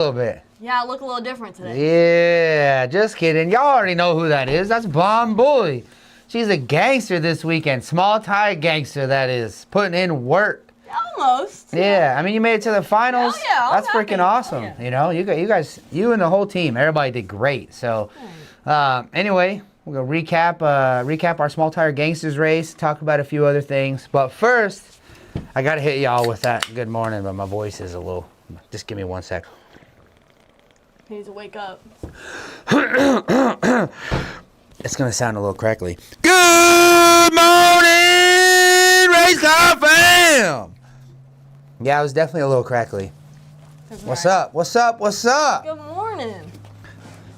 little bit. Yeah, I look a little different today. Yeah, just kidding. Y'all already know who that is. That's Bomb Bully. She's a gangster this weekend. Small tie gangster, that is. Putting in work. Almost. Yeah, I mean, you made it to the finals. Oh, yeah, That's freaking awesome. Oh, yeah. You know, you guys, you and the whole team, everybody did great. So, anyway, we're gonna recap our small tire gangsters race, talk about a few other things. But first, I gotta hit y'all with that good morning, but my voice is a little. Just give me 1 sec. He needs to wake up. It's gonna sound a little crackly. Good morning, Race Car Fam! Yeah, it was definitely a little crackly. What's up? What's up? What's up? Good morning.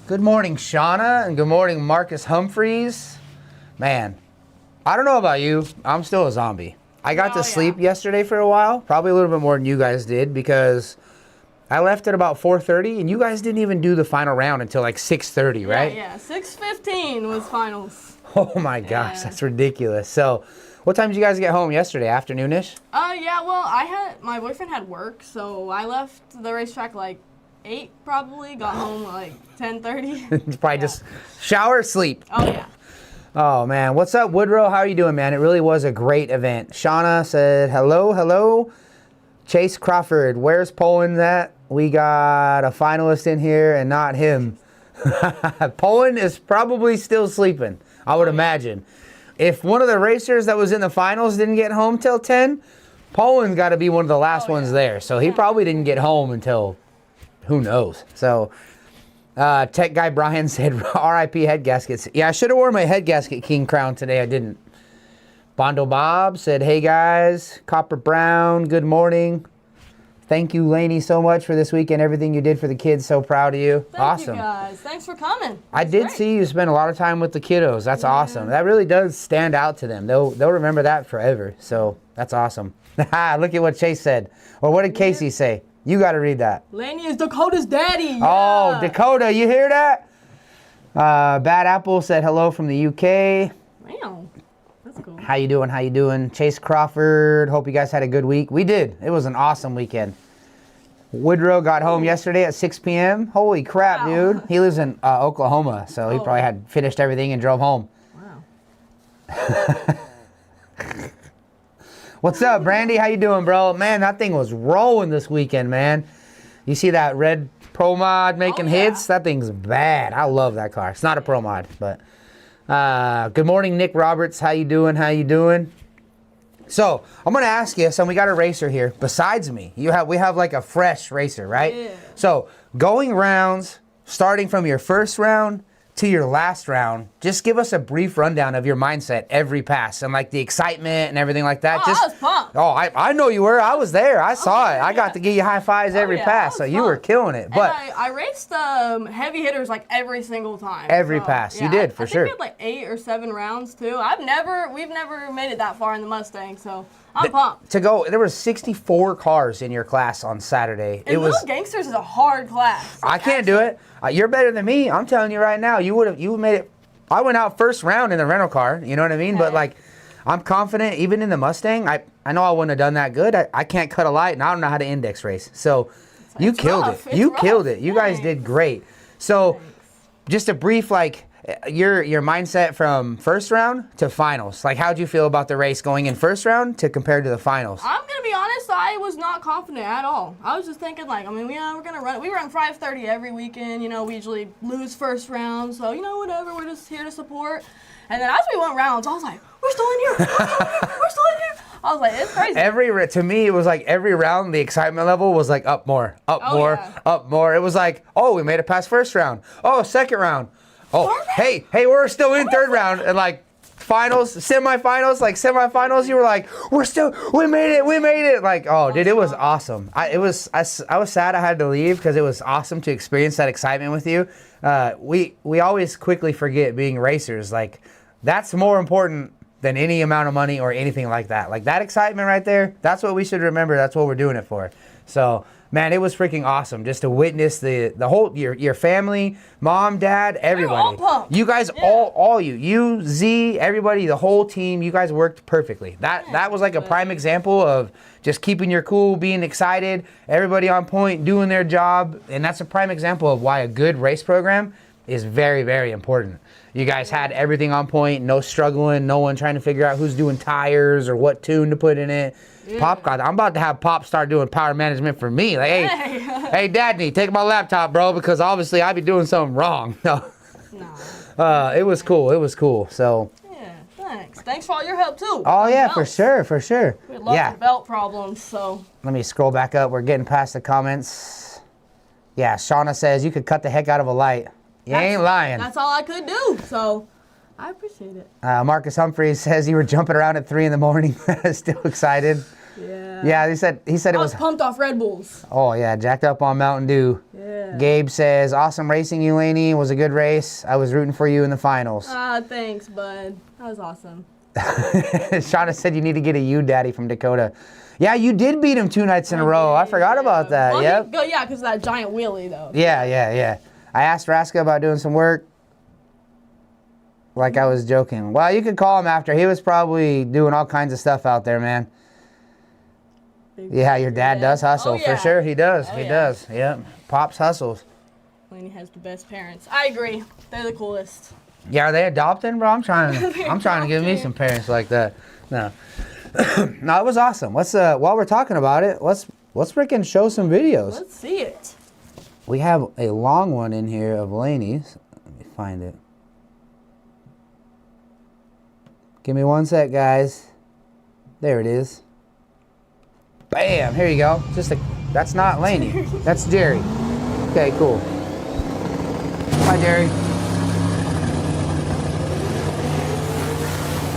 Good morning, Shauna, and good morning, Marcus Humphreys. Man, I don't know about you. I'm still a zombie. I got to sleep yesterday for a while, probably a little bit more than you guys did, because I left at about 4:30, and you guys didn't even do the final round until like 6:30, right? Yeah, 6:15 was finals. Oh my gosh, that's ridiculous. So, what time did you guys get home yesterday? Afternoonish? Yeah, well, my boyfriend had work, so I left the racetrack like 8 probably, got home like 10:30. Probably just shower, sleep. Oh, yeah. Oh, man. What's up, Woodrow? How are you doing, man? It really was a great event. Shauna said, hello. Chase Crawford, where's Poland at? We got a finalist in here and not him. Poland is probably still sleeping, I would imagine. If one of the racers that was in the finals didn't get home till 10, Poland's got to be one of the last ones there. So he probably didn't get home until, who knows. So tech guy Brian said, RIP head gaskets. Yeah, I should have worn my head gasket king crown today. I didn't. Bondo Bob said, hey guys. Copper Brown, good morning. Thank you, Lainey, so much for this weekend. Everything you did for the kids. So proud of you. Awesome. Thank you guys. Thanks for coming. I did see you spend a lot of time with the kiddos. That's awesome. That really does stand out to them. They'll remember that forever. So that's awesome. Look at what Chase said. Or what did Casey say? You got to read that. Lainey is Dakota's daddy. Oh, Dakota, you hear that? Bad Apple said hello from the UK. Wow. That's cool. How you doing? Chase Crawford, hope you guys had a good week. We did. It was an awesome weekend. Woodrow got home yesterday at 6 p.m. Holy crap, dude. He lives in Oklahoma, so he probably had finished everything and drove home. Wow. What's up, Brandy? How you doing, bro? Man, that thing was rolling this weekend, man. You see that red Pro Mod making hits? That thing's bad. I love that car. It's not a Pro Mod, but... good morning, Nick Roberts. How you doing? So, I'm going to ask you, so we got a racer here. Besides me, we have like a fresh racer, right? Yeah. So, going rounds, starting from your first round to your last round, just give us a brief rundown of your mindset every pass and like the excitement and everything like that. I was pumped. Oh, I know you were. I was there. I saw it. I got to give you high fives every pass, so you were killing it. But I raced heavy hitters like every single time. Every pass. You did, for sure. I think we had like 8 or 7 rounds too. We've never made it that far in the Mustang, so I'm pumped. There were 64 cars in your class on Saturday. And Little Gangsters is a hard class. I can't do it. You're better than me. I'm telling you right now. You made it. I went out first round in the rental car. You know what I mean? Okay. But like, I'm confident even in the Mustang. I know I wouldn't have done that good. I can't cut a light, and I don't know how to index race. So you killed it. You killed it. You guys did great. So just a brief like. Your mindset from first round to finals. Like, how'd you feel about the race going in first round to compared to the finals? I'm gonna be honest, I was not confident at all. I was just thinking like, we're gonna run. We run 5:30 every weekend. You know, we usually lose first round, so whatever. We're just here to support. And then as we went rounds, I was like, we're still in here. We're still in here. I was like, it's crazy. To me, it was like every round, the excitement level was like up more. It was like, oh, we made it past first round. Oh, second round. Oh, hey, we're still in third round, and like semifinals, you were like, we made it. Like, oh, dude, it was awesome. I was sad I had to leave because it was awesome to experience that excitement with you. We always quickly forget being racers. Like, that's more important than any amount of money or anything like that. Like, that excitement right there, that's what we should remember. That's what we're doing it for. So, Man, it was freaking awesome just to witness the whole your family, mom, dad, everybody. all pumped. You guys all you, Z, everybody, the whole team, you guys worked perfectly. That was like a prime example of just keeping your cool, being excited, everybody on point, doing their job, and that's a prime example of why a good race program is very, very important. You guys had everything on point, no struggling, no one trying to figure out who's doing tires or what tune to put in it. Yeah. Pop got. I'm about to have Pop start doing power management for me. Like, hey, Daddy, take my laptop, bro, because obviously I be doing something wrong. No. It was cool. It was cool. So. Yeah, thanks. Thanks for all your help too. Oh yeah, for sure, for sure. We had lots of belt problems, so. Let me scroll back up. We're getting past the comments. Yeah, Shauna says you could cut the heck out of a light. You ain't lying. That's all I could do, so. I appreciate it. Marcus Humphreys says you were jumping around at 3 in the morning. Still excited. Yeah. Yeah, he said it was pumped off Red Bulls. Oh yeah, jacked up on Mountain Dew. Yeah. Gabe says, awesome racing, you, Laney. It was a good race. I was rooting for you in the finals. Thanks, bud. That was awesome. Shauna said you need to get a U daddy from Dakota. Yeah, you did beat him 2 nights in a row. I forgot about that. Well, yep. Yeah, because of that giant wheelie though. Yeah. I asked Raska about doing some work. Like I was joking. Well, you could call him after. He was probably doing all kinds of stuff out there, man. Yeah, your dad does hustle. For sure, he does. He does. Yep. Pops hustles. Laney has the best parents. I agree. They're the coolest. Yeah, are they adopting, bro? I'm trying to give me some parents like that. No. No, it was awesome. Let's while we're talking about it, let's freaking show some videos. Let's see it. We have a long one in here of Laney's. Let me find it. Give me 1 sec, guys. There it is. Bam! Here you go. That's not Laney. That's Jerry. Okay, cool. Bye, Jerry.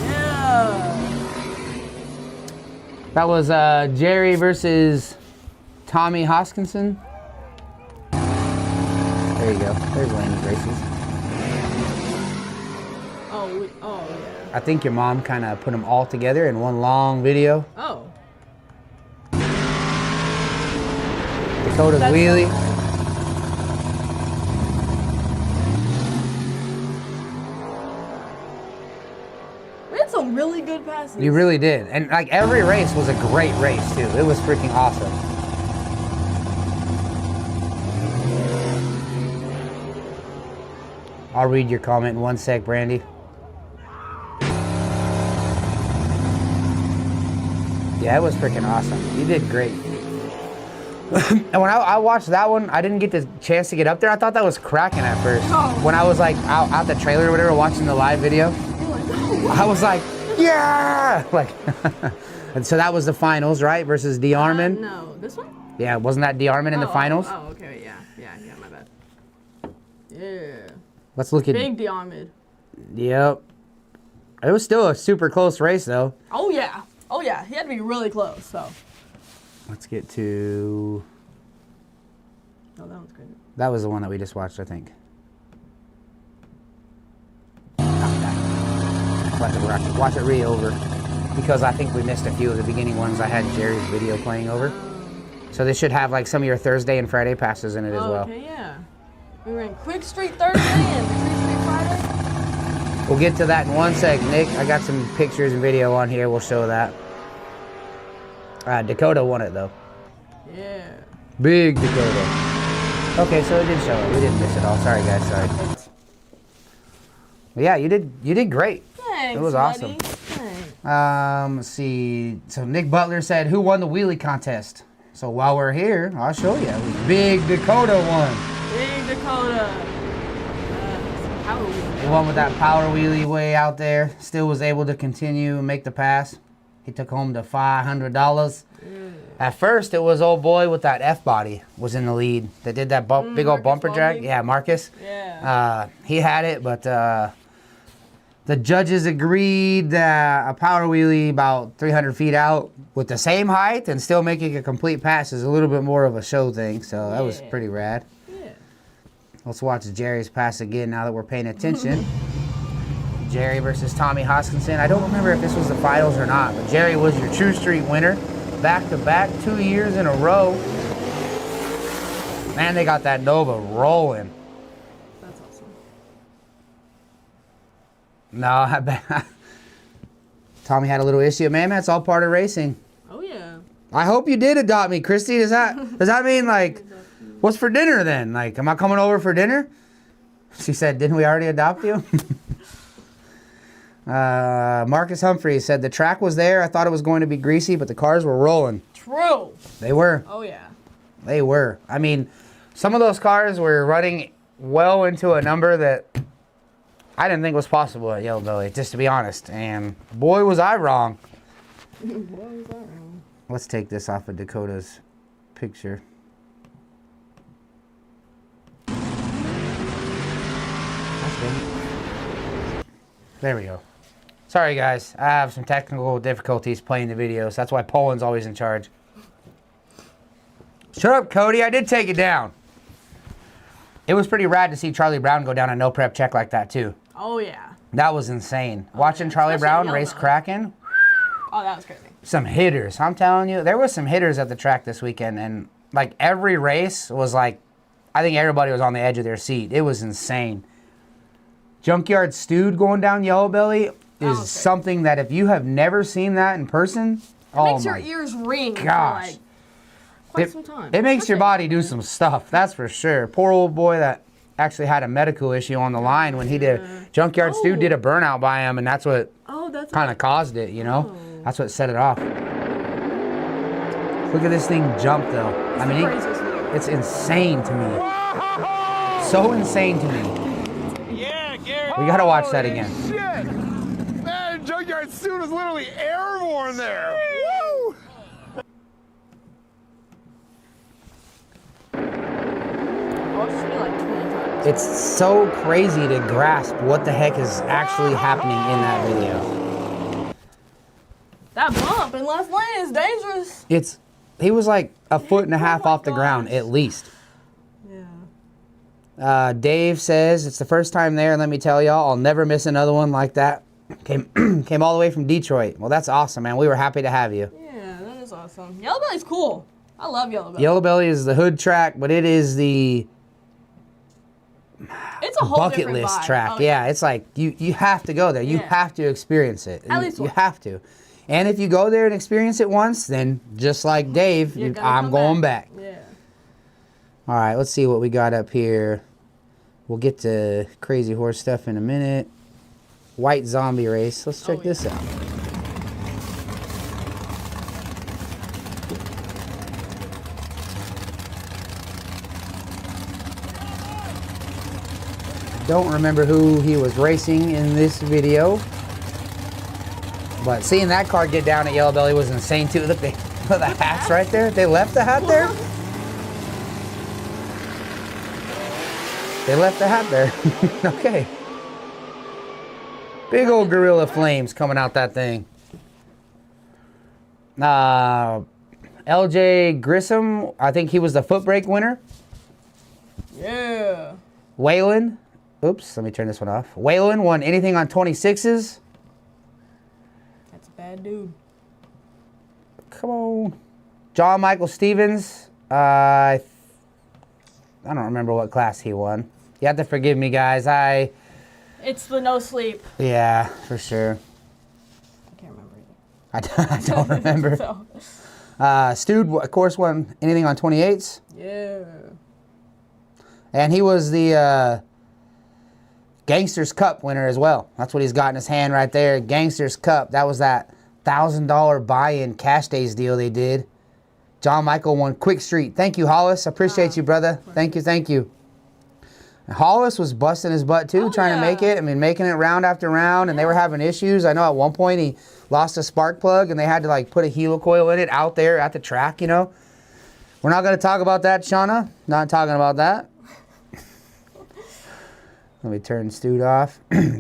Yeah. That was Jerry versus Tommy Hoskinson. There you go. There's Laney's races. Oh, yeah. I think your mom kind of put them all together in one long video. Oh. Dakota's wheelie. We had some really good passes. You really did. And like every race was a great race too. It was freaking awesome. I'll read your comment in 1 sec, Brandy. Yeah, it was freaking awesome. You did great. And when I watched that one, I didn't get the chance to get up there. I thought that was cracking at first. Oh. When I was like out the trailer or whatever, watching the live video, I was like, yeah! Like, and so that was the finals, right? Versus DeArmond. No, this one? Yeah, wasn't that DeArmond in the finals? Oh, okay, yeah, my bad. Yeah. Let's look at. Big DeArmond. Yep. It was still a super close race, though. Oh yeah. He had to be really close. So. Let's get to. Oh, that one's good. That was the one that we just watched, I think. Watch it re-over, because I think we missed a few of the beginning ones. I had Jerry's video playing over. So they should have like some of your Thursday and Friday passes in it as well. Okay, yeah. We were in Quick Street Thursday and Quick Street Friday. We'll get to that in 1 sec, Nick. I got some pictures and video on here. We'll show that. Dakota won it though. Yeah. Big Dakota. Okay, so it did show it. We didn't miss it all. Sorry, guys. Sorry. But yeah, you did great. Thanks, it was awesome. Let's see. So Nick Butler said, "Who won the wheelie contest?" So while we're here, I'll show you. It was Big Dakota won. Big Dakota. Power wheelie. The one with that power wheelie way out there still was able to continue and make the pass. He took home the $500. At first, it was old boy with that F body was in the lead. That did that big old bumper drag. Yeah, Marcus. Yeah. He had it, but the judges agreed that a power wheelie about 300 feet out with the same height and still making a complete pass is a little bit more of a show thing. So that was pretty rad. Yeah. Let's watch Jerry's pass again now that we're paying attention. Jerry versus Tommy Hoskinson. I don't remember if this was the finals or not, but Jerry was your True Street winner. Back-to-back, 2 years in a row. Man, they got that Nova rolling. That's awesome. No, I bet. Tommy had a little issue. Man, that's all part of racing. Oh yeah. I hope you did adopt me, Christy. Does that mean like, what's for dinner then? Like, am I coming over for dinner? She said, didn't we already adopt you? Marcus Humphreys said the track was there. I thought it was going to be greasy, but the cars were rolling. True. They were. Oh yeah. They were. I mean, some of those cars were running well into a number that I didn't think was possible at Yellow Belly, just to be honest. And boy, was I wrong. Boy, was that wrong. Let's take this off of Dakota's picture. There we go. Sorry guys, I have some technical difficulties playing the video, so that's why Poland's always in charge. Shut up, Cody, I did take it down. It was pretty rad to see Charlie Brown go down a no prep check like that too. Oh yeah. That was insane. Watching Charlie Brown race Kraken. Oh, that was crazy. Some hitters, I'm telling you. There was some hitters at the track this weekend, and like every race was like, I think everybody was on the edge of their seat. It was insane. Junkyard Stewed going down Yellow Belly is something that if you have never seen that in person, it makes your ears ring. Gosh. For like quite some time. It makes your body do some stuff, that's for sure. Poor old boy that actually had a medical issue on the line when he did. Junkyard Stewed did a burnout by him, and that's what kind of caused it, you know? That's what set it off. Look at this thing jump, though. I mean, it's insane to me. So insane to me. Yeah, Gary. We gotta watch that again. Shit. Man, Junkyard Stewed was literally airborne there. Woo! Like it's so crazy to grasp what the heck is actually happening in that video. That bump in left lane is dangerous. He was like a foot and a half off the ground at least. Yeah. Dave says it's the first time there, and let me tell y'all, I'll never miss another one like that. Came all the way from Detroit. Well, that's awesome, man. We were happy to have you. Yeah, that is awesome. Yellow Belly's cool. I love Yellow Belly. Yellow Belly is the hood track, but it is the it's a whole bucket list track. Oh, yeah, it's like you have to go there. You have to experience it. At least you have to. And if you go there and experience it once, then just like Dave, I'm going back. Yeah. All right, let's see what we got up here. We'll get to Crazy Horse stuff in a minute. White Zombie Race. Let's check this out. Don't remember who he was racing in this video, but seeing that car get down at Yellow Belly was insane too. Look, the hats right there. They left the hat there. They left the hat there. Okay. Big old Gorilla Flames coming out that thing. LJ Grissom, I think he was the foot brake winner. Yeah. Waylon. Oops, let me turn this one off. Waylon won anything on 26s. That's a bad dude. Come on. John Michael Stevens. I don't remember what class he won. You have to forgive me, guys. It's the no sleep. Yeah, for sure. I can't remember either. I don't remember. So. Stewed, of course, won anything on 28s. Yeah. And he was the Gangsters Cup winner as well. That's what he's got in his hand right there. Gangsters Cup. That was that $1,000 buy-in cash days deal they did. John Michael won Quick Street. Thank you, Hollis. Appreciate you, brother. Thank you. And Hollis was busting his butt too, trying to make it. I mean, making it round after round, and they were having issues. I know at one point he lost a spark plug, and they had to like put a helo coil in it out there at the track, you know. We're not going to talk about that, Shauna. Not talking about that. Let me turn Stewed off.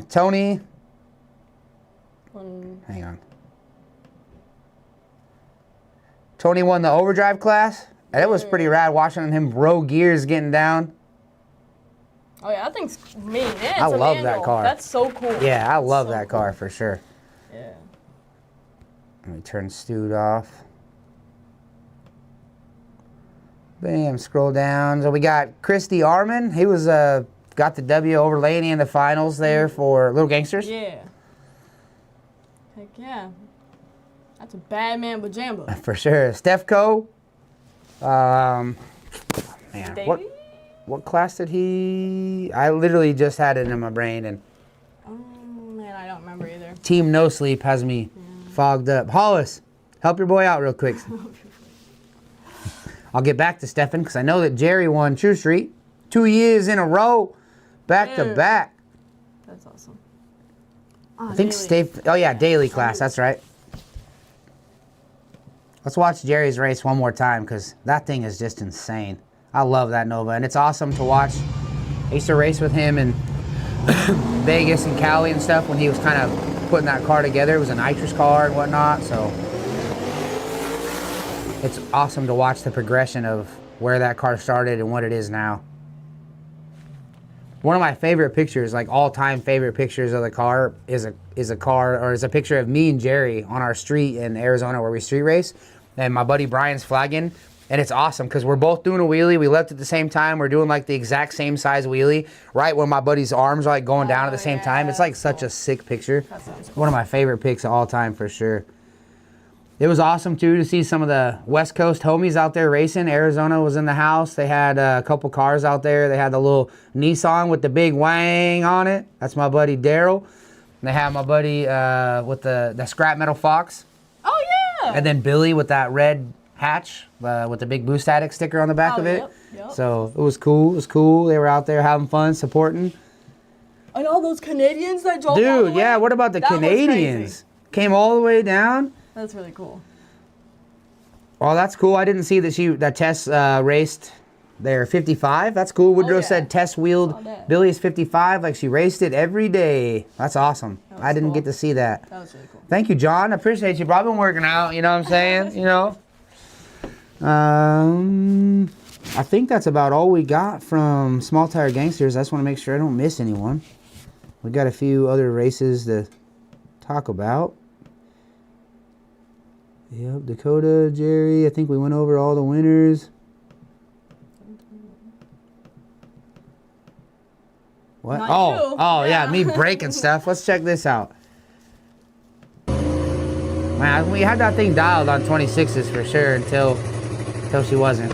Tony. Hang on. Tony won the overdrive class. And it was pretty rad watching him row gears getting down. Oh yeah, that thing's mean. I love that car. That's so cool. Yeah, I love that car for sure. Yeah. Let me turn Stewed off. Bam, scroll down. So we got Christy Arman. He was got the W over Laney in the finals there for Little Gangsters. Yeah. Heck yeah. That's a bad man pajama. For sure. Stefco. Man, what class did he? I literally just had it in my brain, and Man, I don't remember either. Team No Sleep has me fogged up. Hollis, help your boy out real quick. I'll get back to Stefan because I know that Jerry won True Street 2 years in a row, back to back. That's awesome. I think daily class. That's right. Let's watch Jerry's race one more time because that thing is just insane. I love that Nova, and it's awesome to watch. I used to race with him in Vegas and Cali and stuff when he was kind of putting that car together. It was a nitrous car and whatnot, so it's awesome to watch the progression of where that car started and what it is now. One of my favorite pictures, like all-time favorite pictures of the car, is a picture of me and Jerry on our street in Arizona where we street race, and my buddy Brian's flagging, and it's awesome because we're both doing a wheelie. We left at the same time. We're doing like the exact same size wheelie, right when my buddy's arms are like going down at the same time. It's like such a sick picture. One of my favorite pics of all time for sure. It was awesome too to see some of the West Coast homies out there racing. Arizona was in the house. They had a couple cars out there. They had the little Nissan with the big wang on it. That's my buddy Daryl. They have my buddy with the scrap metal Fox. Oh yeah. And then Billy with that red hatch with the big Boost Addict sticker on the back of it. Yep. So it was cool. It was cool. They were out there having fun, supporting. And all those Canadians that drove all the Dude, way? yeah. What about the That was Canadians? crazy. Came all the way down. That's really cool. Oh, that's cool. I didn't see that Tess raced there 55. That's cool. Woodrow yeah. said Tess wheeled Saw that. Billy's 55 like she raced it every day. That's awesome. That was I didn't cool. get to see that. That was really cool. Thank you, John. I appreciate you, bro. I've been working out. You know what I'm saying? You know. I think that's about all we got from Small Tire Gangsters. I just want to make sure I don't miss anyone. We got a few other races to talk about. Yep, Dakota, Jerry. I think we went over all the winners. What? Not you. Yeah, me breaking stuff. Let's check this out. Man, we had that thing dialed on 26s for sure until she wasn't.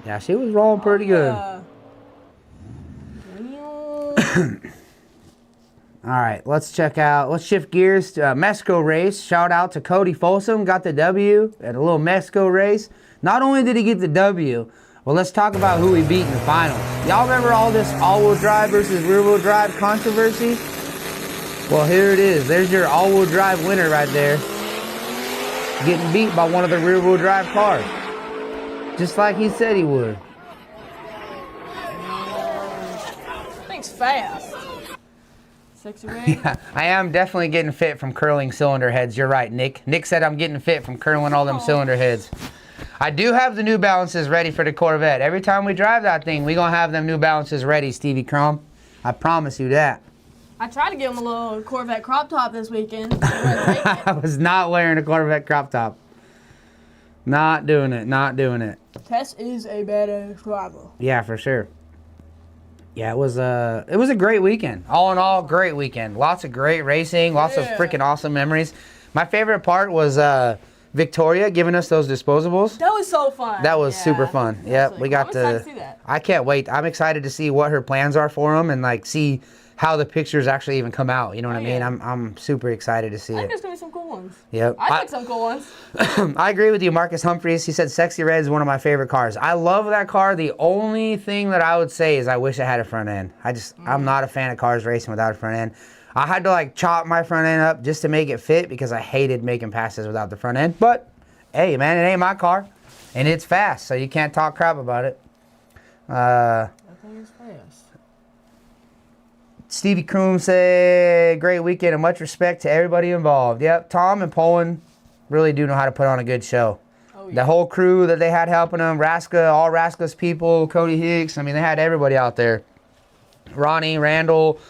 Yeah, she was rolling pretty good. All right, let's shift gears to Mexico race. Shout out to Cody Folsom, got the W at a little Mexico race. Not only did he get the W, well, let's talk about who he beat in the finals. Y'all remember all this all-wheel drive versus rear-wheel drive controversy? Well, here it is. There's your all-wheel drive winner right there. Getting beat by one of the rear-wheel drive cars. Just like he said he would. Thing's fast. Sexy Ray. Yeah, I am definitely getting fit from curling cylinder heads. You're right, Nick. Nick said I'm getting fit from curling all them cylinder heads. I do have the New Balances ready for the Corvette. Every time we drive that thing, we gonna have them New Balances ready, Stevie Crum. I promise you that. I tried to give him a little Corvette crop top this weekend. He wouldn't take it. I was not wearing a Corvette crop top. Not doing it. Not doing it. Tess is a badass driver. Yeah, for sure. Yeah, it was a great weekend. All in all, great weekend. Lots of great racing. Lots of freaking awesome memories. My favorite part was Victoria giving us those disposables. That was so fun. That was super fun. Yep, really we got cool. I'm excited to see that. I can't wait. I'm excited to see what her plans are for them and like see how the pictures actually even come out. You know what I mean? yeah. I'm super excited to see I think it. there's gonna be some cool ones. Yep. I think some cool ones. I agree with you, Marcus Humphreys. He said Sexy Red is one of my favorite cars. I love that car. The only thing that I would say is I wish I had a front end. I'm not a fan of cars racing without a front end. I had to like chop my front end up just to make it fit because I hated making passes without the front end. But hey, man, it ain't my car, and it's fast, so you can't talk crap about it. That thing is fast. Stevie Kroom said, great weekend and much respect to everybody involved. Yep, Tom and Poland really do know how to put on a good show. Oh, yeah. The whole crew that they had helping them, Raska, all Raska's people, Cody Hicks, I mean, they had everybody out there. Ronnie, Randall,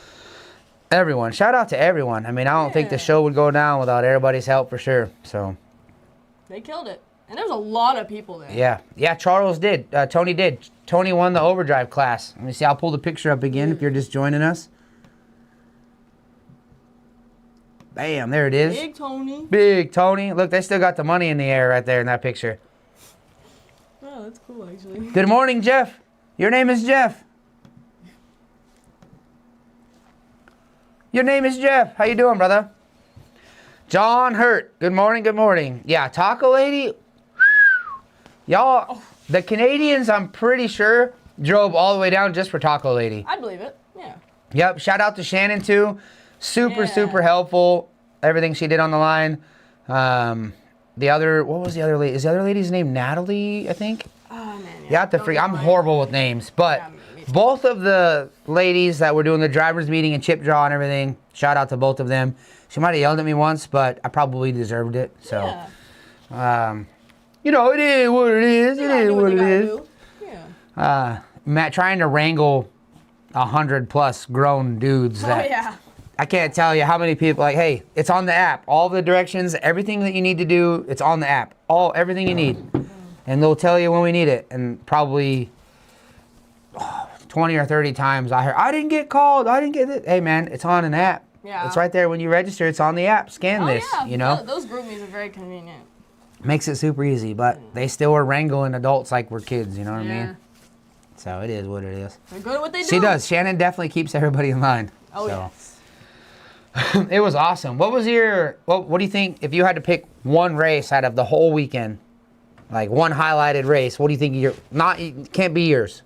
everyone. Shout out to everyone. I mean, I don't think the show would go down without everybody's help for sure. So They killed it. And there's a lot of people there. Yeah. Yeah, Charles did. Tony did. Tony won the overdrive class. Let me see. I'll pull the picture up again if you're just joining us. Bam, there it is. Big Tony. Big Tony. Look, they still got the money in the air right there in that picture. Oh, that's cool, actually. Good morning, Jeff. Your name is Jeff. Your name is Jeff. How you doing, brother? John Hurt. Good morning, good morning. Yeah, Taco Lady. Y'all, the Canadians, I'm pretty sure, drove all the way down just for Taco Lady. I believe it, yeah. Yep, shout out to Shannon, too. Yeah. Super helpful. Everything she did on the line. What was the other lady? Is the other lady's name Natalie, I think? Oh, man, yeah. You have to freak. I'm horrible with names, but Yeah, me too. both of the ladies that were doing the drivers meeting and chip draw and everything, shout out to both of them. She might have yelled at me once, but I probably deserved it. So, you know, it is what it is. It is what it is. Yeah. Matt trying to wrangle 100+ grown dudes Oh, that yeah. I can't tell you how many people like, hey, it's on the app. All the directions, everything that you need to do, it's on the app. Everything you need. And they'll tell you when we need it. And probably 20 or 30 times I heard, I didn't get called. I didn't get it. Hey, man, it's on an app. Yeah. It's right there when you register. It's on the app. Scan this, yeah. you know. Those group meets are very convenient. Makes it super easy. But they still are wrangling adults like we're kids, you know what I Yeah. mean? So it is what it is. They're good at what they do. She does. Shannon definitely keeps everybody in line. Oh, so. yes. It was awesome. What was your, what do you think, if you had to pick one race out of the whole weekend, like one highlighted race, what do you think it can't be yours.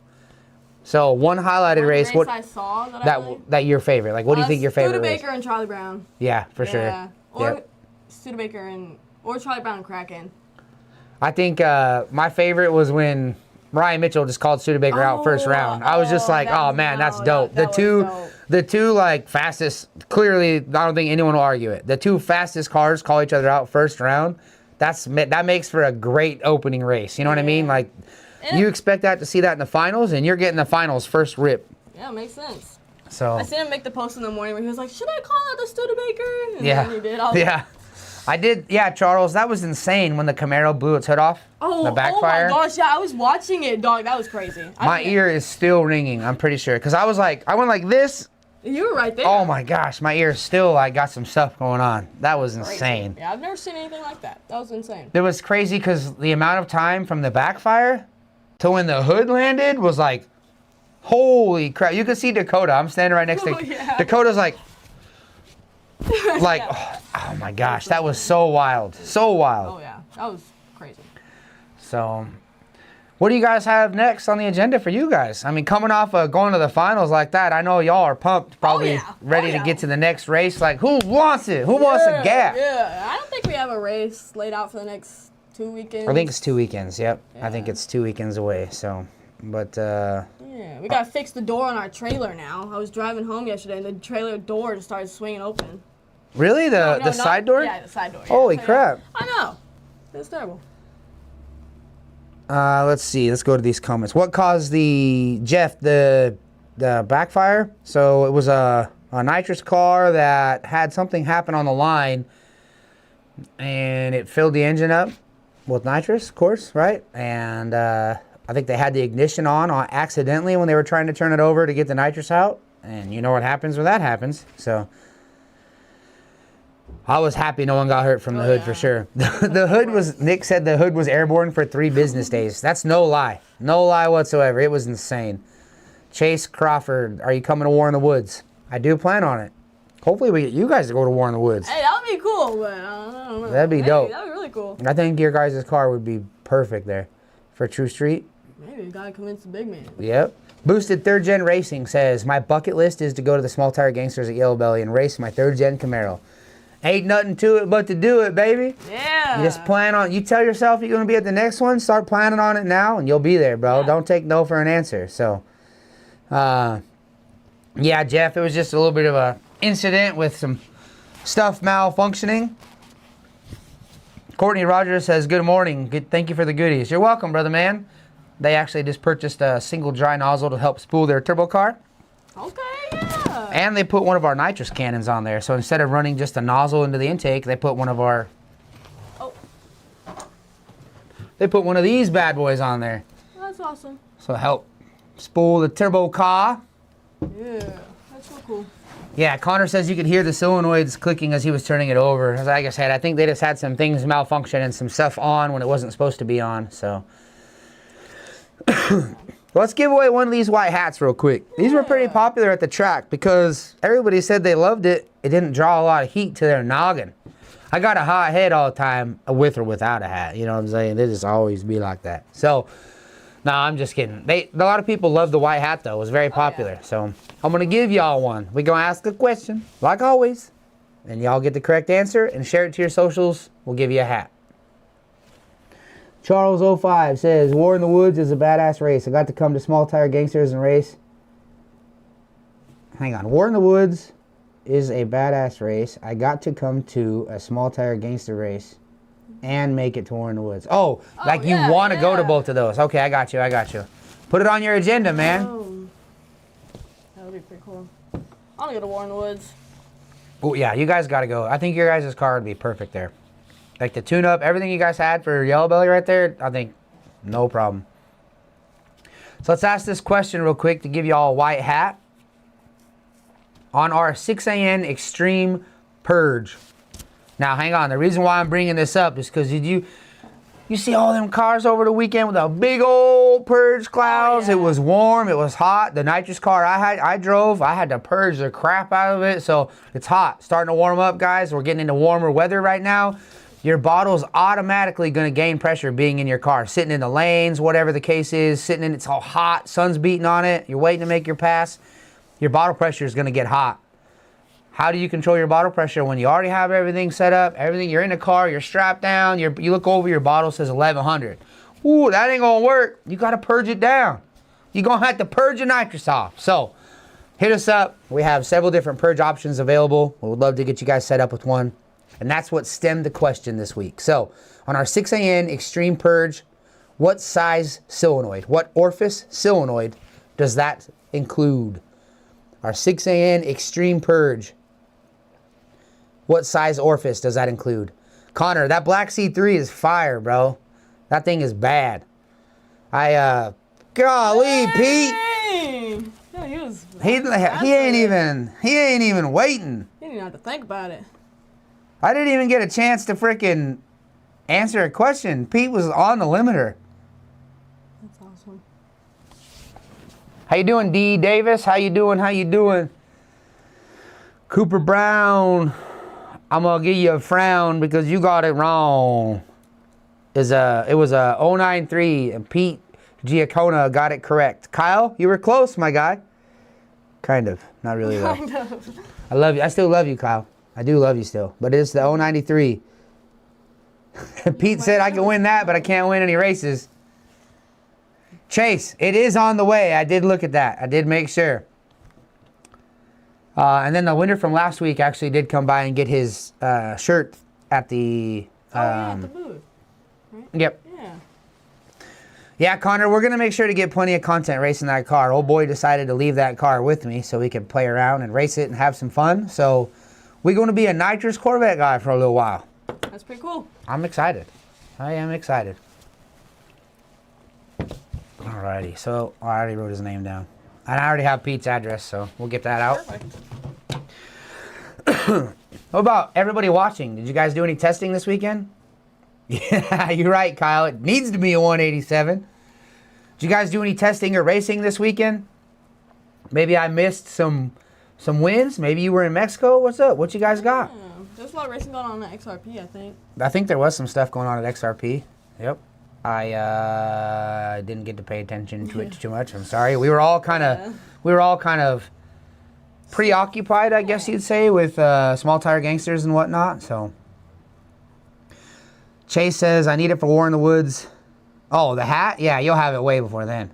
So one highlighted race, what I saw that your favorite, like what do you think your favorite race? Studebaker and Charlie Brown. Yeah, for sure. Yeah. Or Yep. Studebaker or Charlie Brown and Kraken. I think my favorite was when Ryan Mitchell just called Studebaker out first round. I was just like, oh man, that's dope. That was dope. The two like fastest, clearly, I don't think anyone will argue it. The two fastest cars call each other out first round. That makes for a great opening race. You know what I mean? Like, you expect that to see that in the finals, and you're getting the finals first rip. Yeah, it makes sense. So I seen him make the post in the morning where he was like, should I call out the Studebaker? And yeah, then he did. I was like, I did. Yeah, Charles, that was insane when the Camaro blew its hood off. The backfire. Oh my gosh, yeah, I was watching it, dog. That was crazy. My ear is still ringing. I'm pretty sure because I went like this. You were right there. Oh my gosh, my ear is still like got some stuff going on. That was insane. Yeah, I've never seen anything like that. That was insane. It was crazy because the amount of time from the backfire to when the hood landed was like, holy crap. You could see Dakota. I'm standing right next to Dakota's like oh my gosh, that was so wild. So wild. Oh yeah, that was crazy. So, what do you guys have next on the agenda for you guys? I mean, coming off of going to the finals like that, I know y'all are pumped, probably ready to get to the next race. Like, who wants it? Who wants a gap? Yeah, I don't think we have a race laid out for the next 2 weekends. I think it's 2 weekends, yep. Yeah. I think it's 2 weekends away, so, but, yeah, we gotta fix the door on our trailer now. I was driving home yesterday and the trailer door just started swinging open. Really? The side door? Yeah, the side door. Holy yeah. crap. I know. It's terrible. Let's see. Let's go to these comments. What caused the backfire? So it was a nitrous car that had something happen on the line, and it filled the engine up with nitrous, of course, right? And I think they had the ignition on accidentally when they were trying to turn it over to get the nitrous out. And you know what happens when that happens. So I was happy no one got hurt from the hood for sure. The hood was, Nick said the hood was airborne for 3 business days. That's no lie. No lie whatsoever. It was insane. Chase Crawford, are you coming to War in the Woods? I do plan on it. Hopefully we get you guys to go to War in the Woods. Hey, that would be cool, but I don't know. That'd be dope. That'd be really cool. I think your guys' car would be perfect there for True Street. Maybe we gotta convince the big man. Yep. Boosted 3rd Gen Racing says, my bucket list is to go to the Small Tire Gangsters at Yellow Belly and race my 3rd Gen Camaro. Ain't nothing to it but to do it, baby. Yeah. You just plan on, you tell yourself you're going to be at the next one, start planning on it now, and you'll be there, bro. Yeah. Don't take no for an answer. So, yeah, Jeff, it was just a little bit of a incident with some stuff malfunctioning. Courtney Rogers says, good morning. Thank you for the goodies. You're welcome, brother man. They actually just purchased a single dry nozzle to help spool their turbo car. Okay, yeah. And they put one of our nitrous cannons on there. So instead of running just a nozzle into the intake, they put one of our... Oh. They put one of these bad boys on there. That's awesome. So help spool the turbo car. Yeah, that's so cool. Yeah, Connor says you could hear the solenoids clicking as he was turning it over. As like I said, I think they just had some things malfunction and some stuff on when it wasn't supposed to be on, so. Let's give away one of these white hats real quick. These were pretty popular at the track because everybody said they loved it. It didn't draw a lot of heat to their noggin. I got a hot head all the time with or without a hat. You know what I'm saying? They just always be like that. So, no, I'm just kidding. A lot of people love the white hat, though. It was very popular. So, I'm going to give y'all one. We're going to ask a question, like always. And y'all get the correct answer and share it to your socials. We'll give you a hat. Charles05 says, War in the Woods is a badass race. I got to come to Small Tire Gangsters and race. Hang on. War in the Woods is a badass race. I got to come to a Small Tire Gangster race and make it to War in the Woods. Oh, like you want to go to both of those. Okay, I got you. Put it on your agenda, man. Oh, that would be pretty cool. I want to go to War in the Woods. Oh, yeah, you guys got to go. I think your guys' car would be perfect there. Like the tune-up, everything you guys had for Yellow Belly right there, I think no problem. So let's ask this question real quick to give you all a white hat. On our 6AN Extreme Purge. Now, hang on. The reason why I'm bringing this up is because you see all them cars over the weekend with a big old purge clouds. Oh, yeah. It was warm. It was hot. The nitrous car I drove, I had to purge the crap out of it. So it's hot. Starting to warm up, guys. We're getting into warmer weather right now. Your bottle's automatically going to gain pressure being in your car. Sitting in the lanes, whatever the case is. Sitting in, it's all hot. Sun's beating on it. You're waiting to make your pass. Your bottle pressure is going to get hot. How do you control your bottle pressure when you already have everything set up? Everything, you're in the car, you're strapped down, you look over, your bottle says 1100. Ooh, that ain't going to work. You got to purge it down. You're going to have to purge your nitrous off. So, hit us up. We have several different purge options available. We would love to get you guys set up with one. And that's what stemmed the question this week. So, on our 6AN Extreme Purge, what size solenoid, what orifice solenoid does that include? Our 6AN Extreme Purge, what size orifice does that include? Connor, that black C3 is fire, bro. That thing is bad. Golly, Pete. No, He ain't even waiting. He didn't even have to think about it. I didn't even get a chance to frickin' answer a question. Pete was on the limiter. That's awesome. How you doing, D. Davis? How you doing? Cooper Brown, I'm gonna give you a frown because you got it wrong. It was a 093 and Pete Giacona got it correct. Kyle, you were close, my guy. Kind of, not really though. Kind of. I love you. I still love you, Kyle. I do love you still, but it's the 093. Pete said I can win that, but I can't win any races. Chase, it is on the way. I did look at that. I did make sure. And then the winner from last week actually did come by and get his shirt at the... at the booth. Right? Yep. Yeah. Yeah, Connor, we're going to make sure to get plenty of content racing that car. Old boy decided to leave that car with me so we could play around and race it and have some fun. So we're going to be a nitrous Corvette guy for a little while. That's pretty cool. I'm excited. I am excited. Alrighty, so I already wrote his name down. And I already have Pete's address, so we'll get that out. Perfect. What about everybody watching? Did you guys do any testing this weekend? Yeah, you're right, Kyle. It needs to be a 187. Did you guys do any testing or racing this weekend? Maybe I missed some wins. Maybe you were in Mexico. What's up? What you guys got? Yeah. There's a lot of racing going on at XRP, I think. I think there was some stuff going on at XRP. Yep. I didn't get to pay attention to it too much. I'm sorry. We were all kind of preoccupied, I guess you'd say, with Small Tire Gangsters and whatnot. So Chase says I need it for War in the Woods. Oh, the hat? Yeah, you'll have it way before then.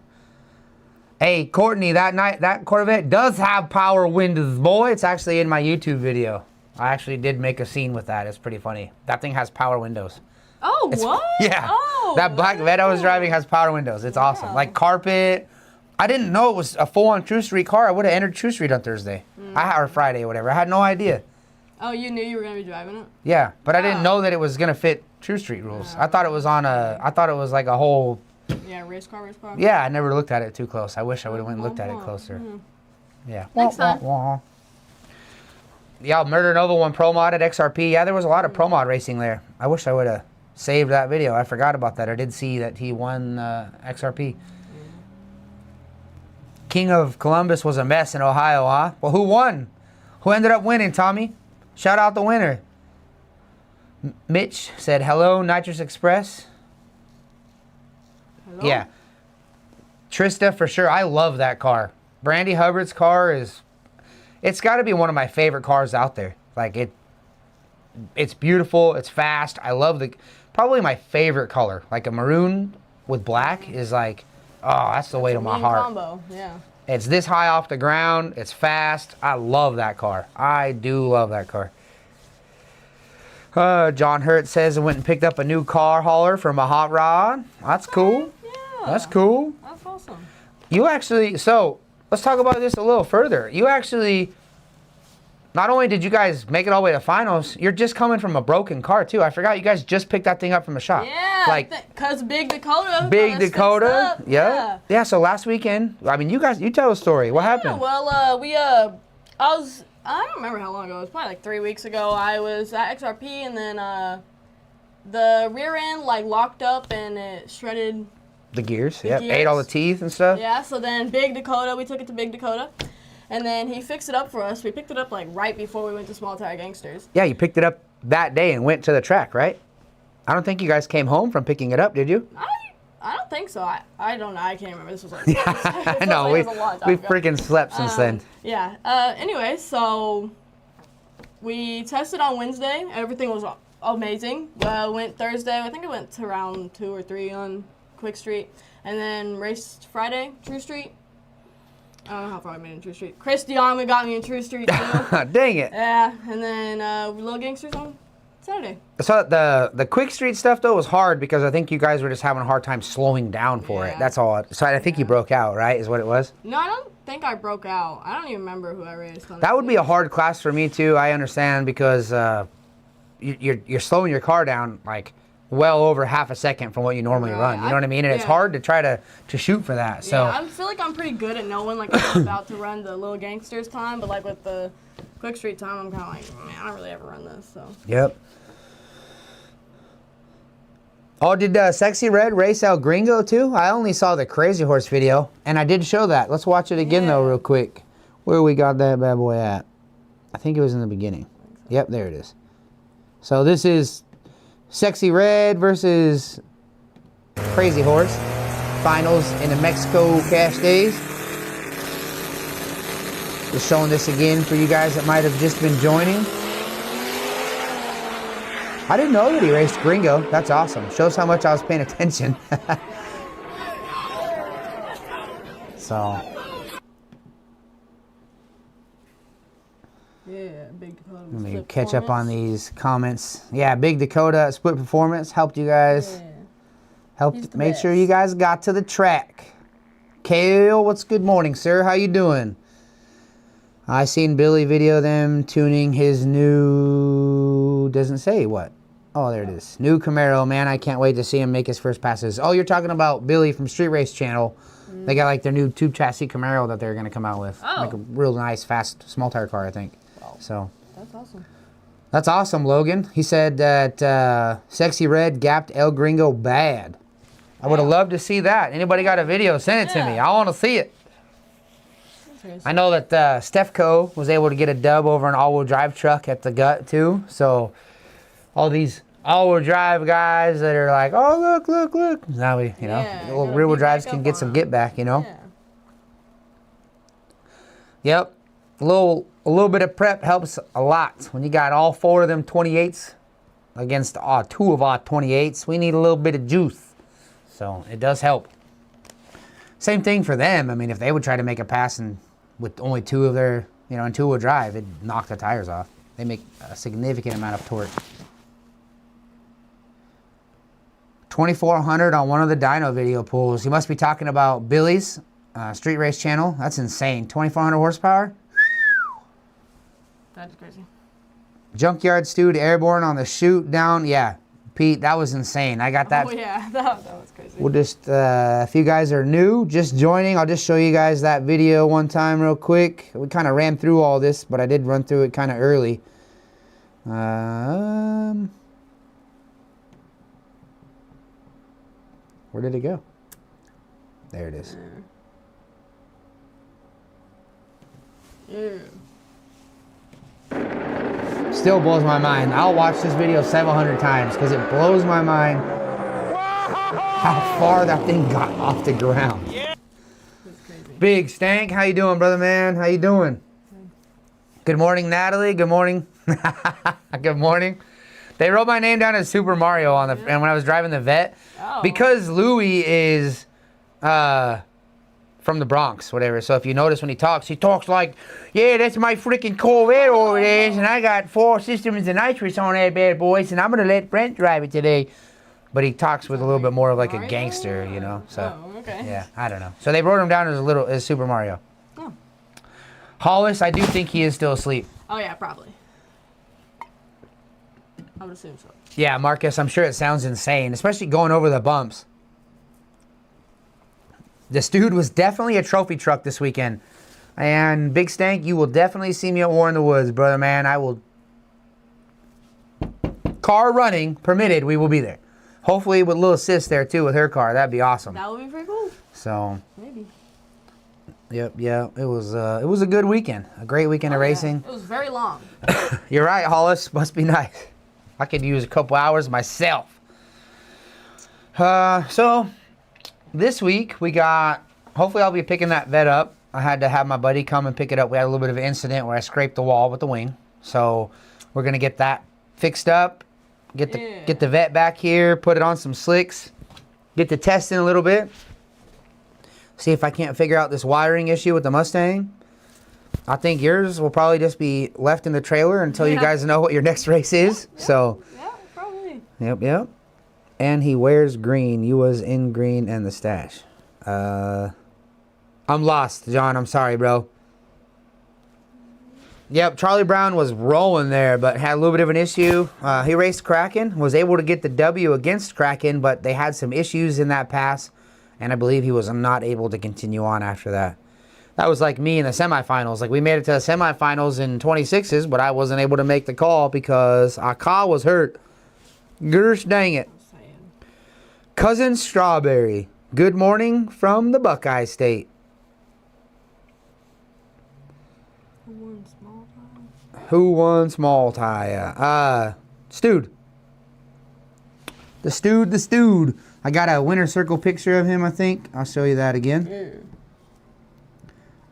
Hey, Courtney, that Corvette does have power windows, boy. It's actually in my YouTube video. I actually did make a scene with that. It's pretty funny. That thing has power windows. Oh, what? Yeah. Oh, that black Vet I was driving has power windows. It's awesome. Like carpet. I didn't know it was a full-on True Street car. I would have entered True Street on Thursday. Or Friday or whatever. I had no idea. Oh, you knew you were going to be driving it? Yeah, but I didn't know that it was going to fit True Street Rules. I thought it was on a. I thought it was like a whole. Yeah, race car. Yeah, I never looked at it too close. I wish I would have went and looked at it closer. Yeah. Next time. Y'all, Murder Nova won Pro Modded XRP. Yeah, there was a lot of Pro Mod racing there. I wish I would have saved that video. I forgot about that. I did see that he won XRP. King of Columbus was a mess in Ohio, huh? Well, who won? Who ended up winning, Tommy? Shout out the winner. Mitch said, hello, Nitrous Express. Hello? Yeah. Trista, for sure. I love that car. Brandy Hubbard's car is... It's got to be one of my favorite cars out there. Like, it's beautiful. It's fast. I love the... Probably my favorite color. Like, a maroon with black is like... Oh, that's the way to my heart. Combo. Yeah. It's this high off the ground. It's fast. I love that car. I do love that car. John Hurt says I went and picked up a new car hauler from a hot rod. That's cool. Yeah. That's cool. That's awesome. You actually, so let's talk about this a little further. You actually, not only did you guys make it all the way to finals, you're just coming from a broken car too. I forgot you guys just picked that thing up from the shop. Yeah. Like, because Big Dakota. Big Dakota. Yeah. Yeah. So last weekend, I mean, you tell a story. What happened? Well, I don't remember how long ago. It was probably like 3 weeks ago. I was at XRP and then the rear end like locked up and it shredded. The gears. The Yep. gears. Ate all the teeth and stuff. Yeah. So then Big Dakota, we took it to Big Dakota, and then he fixed it up for us. We picked it up like right before we went to Small Tire Gangsters. Yeah, you picked it up that day and went to the track, right? I don't think you guys came home from picking it up, did you? I don't think so. I don't know. I can't remember. This was like. I know. We freaking slept since then. Yeah. Anyway, so we tested on Wednesday. Everything was amazing. Went Thursday. I think it went to round 2 or 3 on Quick Street, and then raced Friday, True Street. I don't know how far I made in True Street. Chris Diamond got me in True Street too. Dang it. Yeah, and then Little Gangsters on Saturday. So the Quick Street stuff though was hard because I think you guys were just having a hard time slowing down for it. Yeah. That's all. So I think you broke out, right? Is what it was. No, I don't think I broke out. I don't even remember who I raced on. That would be a hard class for me too. I understand because you're slowing your car down like well over half a second from what you normally run. You know what I mean? And it's hard to try to shoot for that. So yeah, I feel like I'm pretty good at knowing like I'm about to run the Little Gangsters time, but like with the Quick Street time, I'm kind of like, man, I don't really ever run this. So. Yep. Oh, did Sexy Red race El Gringo too? I only saw the Crazy Horse video, and I did show that. Let's watch it again though, real quick. Where we got that bad boy at? I think it was in the beginning. Yep, there it is. So this is Sexy Red versus Crazy Horse. Finals in the Mexico Cash Days. Just showing this again for you guys that might have just been joining. I didn't know that he raced Gringo. That's awesome. Shows how much I was paying attention. So. Yeah, Big Dakota. Let me catch up on these comments. Yeah, Big Dakota split performance helped you guys. Yeah. Helped make sure you guys got to the track. Kale, what's good morning, sir? How you doing? I seen Billy video them tuning his new, doesn't say what. Oh, there it is. New Camaro, man. I can't wait to see him make his first passes. Oh, you're talking about Billy from Street Race Channel. They got like their new tube chassis Camaro that they're going to come out with. Oh. Like a real nice, fast, small tire car, I think. Wow. So. That's awesome. That's awesome, Logan. He said that Sexy Red gapped El Gringo bad. I would have loved to see that. Anybody got a video? Send it to me. I want to see it. I know that Stefco was able to get a dub over an all-wheel drive truck at the gut too. So all these all-wheel drive guys that are like, oh look. Now we, you know, little rear-wheel drives can get some get back, you know. Yeah. Yep. A little bit of prep helps a lot. When you got all 4 of them 28s against 2 of our 28s, we need a little bit of juice. So it does help. Same thing for them. I mean, if they would try to make a pass and with only 2 of their, you know, in 2-wheel drive, it'd knock the tires off. They make a significant amount of torque. 2,400 on one of the dyno video pools. You must be talking about Billy's Street Race Channel. That's insane. 2,400 horsepower. That's crazy. Junkyard Stewed Airborne on the shoot down. Yeah. Pete, that was insane. I got that. Oh yeah, that was crazy. We'll just, if you guys are new, just joining, I'll just show you guys that video one time real quick. We kind of ran through all this, but I did run through it kind of early. Where did it go? There it is. Yeah. Still blows my mind. I'll watch this video several hundred times because it blows my mind how far that thing got off the ground. Big Stank, how you doing, brother man? How you doing? Good morning, Natalie. Good morning. Good morning. They wrote my name down as Super Mario on the and when I was driving the vet because Louis is from the Bronx, whatever. So if you notice when he talks like, yeah, that's my freaking Corvette over there, and I got 4 systems of nitrous on that bad boys, and I'm gonna let Brent drive it today. But he talks with a little bit more of like a gangster, you know. So yeah, I don't know. So they wrote him down as Super Mario. Oh. Hollis, I do think he is still asleep. Oh yeah, probably. I would assume so. Yeah, Marcus, I'm sure it sounds insane, especially going over the bumps. This dude was definitely a trophy truck this weekend. And Big Stank, you will definitely see me at War in the Woods, brother man. I will. Car running permitted, we will be there. Hopefully with a little sis there too with her car. That'd be awesome. That would be pretty cool. So. Maybe. Yep, yeah. It was a good weekend. A great weekend of racing. It was very long. You're right, Hollis. Must be nice. I could use a couple hours myself. So. This week, we got, hopefully I'll be picking that vet up. I had to have my buddy come and pick it up. We had a little bit of an incident where I scraped the wall with the wing. So we're going to get that fixed up, get the vet back here, put it on some slicks, get to testing a little bit, see if I can't figure out this wiring issue with the Mustang. I think yours will probably just be left in the trailer until you guys know what your next race is. Yeah, so. Yeah, probably. Yep. And he wears green. You was in green and the stash. I'm lost, John. I'm sorry, bro. Yep, Charlie Brown was rolling there, but had a little bit of an issue. He raced Kraken, was able to get the W against Kraken, but they had some issues in that pass, and I believe he was not able to continue on after that. That was like me in the semifinals. Like, we made it to the semifinals in 26s, but I wasn't able to make the call because our car was hurt. Gosh dang it. Cousin Strawberry, good morning from the Buckeye State. Who won small tire? Stewed. The Stewed. I got a winner circle picture of him, I think. I'll show you that again.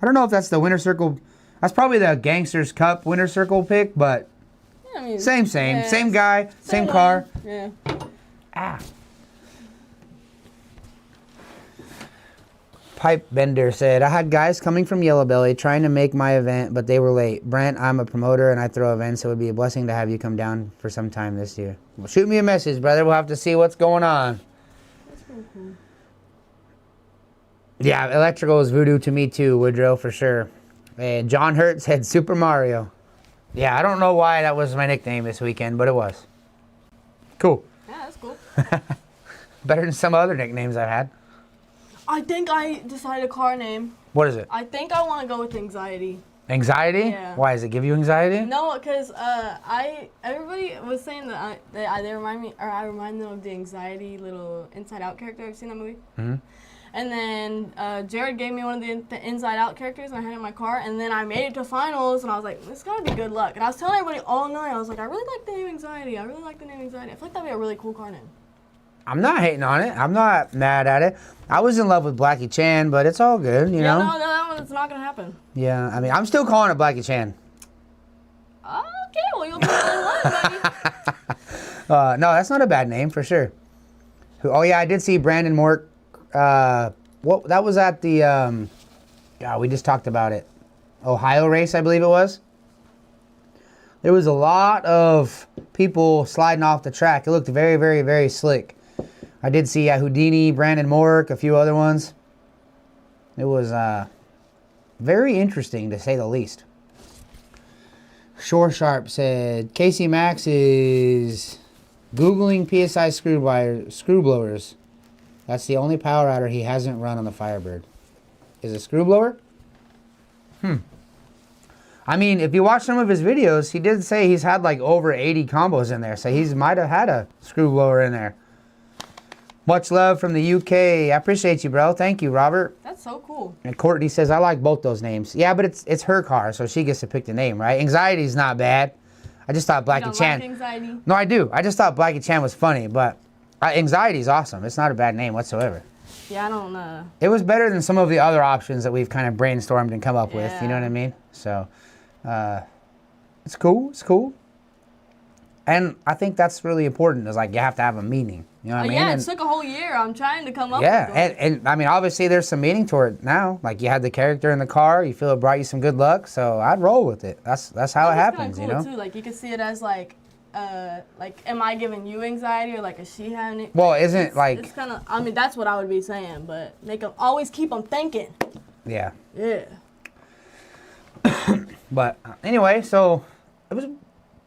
I don't know if that's the winner circle. That's probably the Gangsters Cup winner circle pick, but yeah, I mean, same. Yeah, same guy, same car. Yeah. Pipe Bender said, I had guys coming from Yellow Belly trying to make my event, but they were late. Brent, I'm a promoter and I throw events, so it would be a blessing to have you come down for some time this year. Well, shoot me a message, brother. We'll have to see what's going on. That's pretty cool. Yeah, electrical is voodoo to me too, Woodrow, for sure. And John Hurt said Super Mario. Yeah, I don't know why that was my nickname this weekend, but it was. Cool. Yeah, that's cool. Better than some other nicknames I've had. I think I decided a car name. What is it? I think I want to go with Anxiety. Anxiety? Yeah. Why, does it give you anxiety? No, because everybody was saying that they remind me, or I remind them of the Anxiety little Inside Out character. Have you seen that movie? Mm-hmm. And then Jared gave me one of the Inside Out characters, and I had it in my car. And then I made it to finals, and I was like, this gotta be good luck. And I was telling everybody all night, I was like, I really like the name Anxiety. I really like the name Anxiety. I feel like that'd be a really cool car name. I'm not hating on it. I'm not mad at it. I was in love with Blackie Chan, but it's all good, you know? No, that one's not gonna happen. Yeah, I mean, I'm still calling it Blackie Chan. Okay, well, you'll be the one, buddy. No, that's not a bad name, for sure. Oh, yeah, I did see Brandon Mork. That was at the, we just talked about it. Ohio race, I believe it was. There was a lot of people sliding off the track. It looked very, very, very slick. I did see Houdini, Brandon Mork, a few other ones. It was very interesting, to say the least. Shore Sharp said, Casey Max is Googling PSI screw blowers. That's the only power outer he hasn't run on the Firebird. Is a screw blower? I mean, if you watch some of his videos, he did say he's had like over 80 combos in there. So he might have had a screw blower in there. Much love from the UK. I appreciate you, bro. Thank you, Robert. That's so cool. And Courtney says, I like both those names. Yeah, but it's her car, so she gets to pick the name, right? Anxiety's not bad. I just thought You Blackie don't Chan. like anxiety? No, I do. I just thought Blackie Chan was funny, but Anxiety's awesome. It's not a bad name whatsoever. Yeah, I don't know. It was better than some of the other options that we've kind of brainstormed and come up with. You know Yeah. what I mean? So, it's cool. It's cool. And I think that's really important. Is like you have to have a meaning. You know what I mean? Yeah, And- it took a whole year. I'm trying to come up yeah, with it. and I mean, obviously there's some meaning to it now. Like you had the character in the car, you feel it brought you some good luck, so I'd roll with it. That's how it It's kinda happens, cool you know? Too. Like you can see it as like, am I giving you anxiety or like is she having it? Well, isn't It's like, kind of. I mean, that's what I would be saying, but always keep them thinking. yeah. Yeah. But anyway, so it was a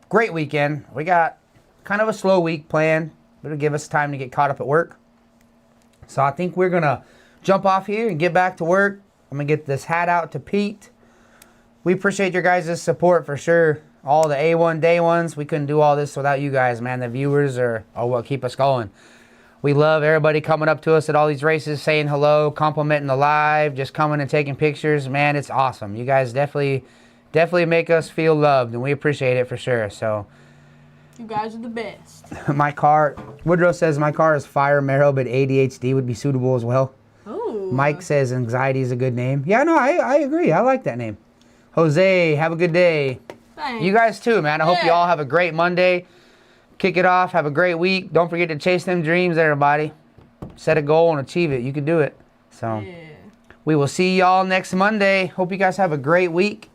great weekend. We got kind of a slow week planned. It'll give us time to get caught up at work. So I think we're gonna jump off here and get back to work. I'm gonna get this hat out to Pete. We appreciate your guys' support for sure. All the A1 day ones. We couldn't do all this without you guys, man. The viewers are what keep us going. We love everybody coming up to us at all these races, saying hello, complimenting the live, just coming and taking pictures. Man, it's awesome. You guys definitely make us feel loved, and we appreciate it for sure. So You guys are the best. my car, Woodrow says my car is fire marrow, but ADHD would be suitable as well. Ooh. Mike says anxiety is a good name. Yeah, no, I agree. I like that name. Jose, have a good day. Thanks. You guys too, man. I hope you Yeah. all have a great Monday. Kick it off. Have a great week. Don't forget to chase them dreams, everybody. Set a goal and achieve it. You can do it. So Yeah. we will see y'all next Monday. Hope you guys have a great week.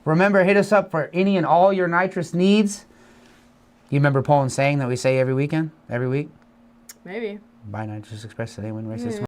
Remember, hit us up for any and all your nitrous needs. You remember Poland's saying that we say every weekend, every week? Maybe. Buy Nitrous Express today, win races tomorrow.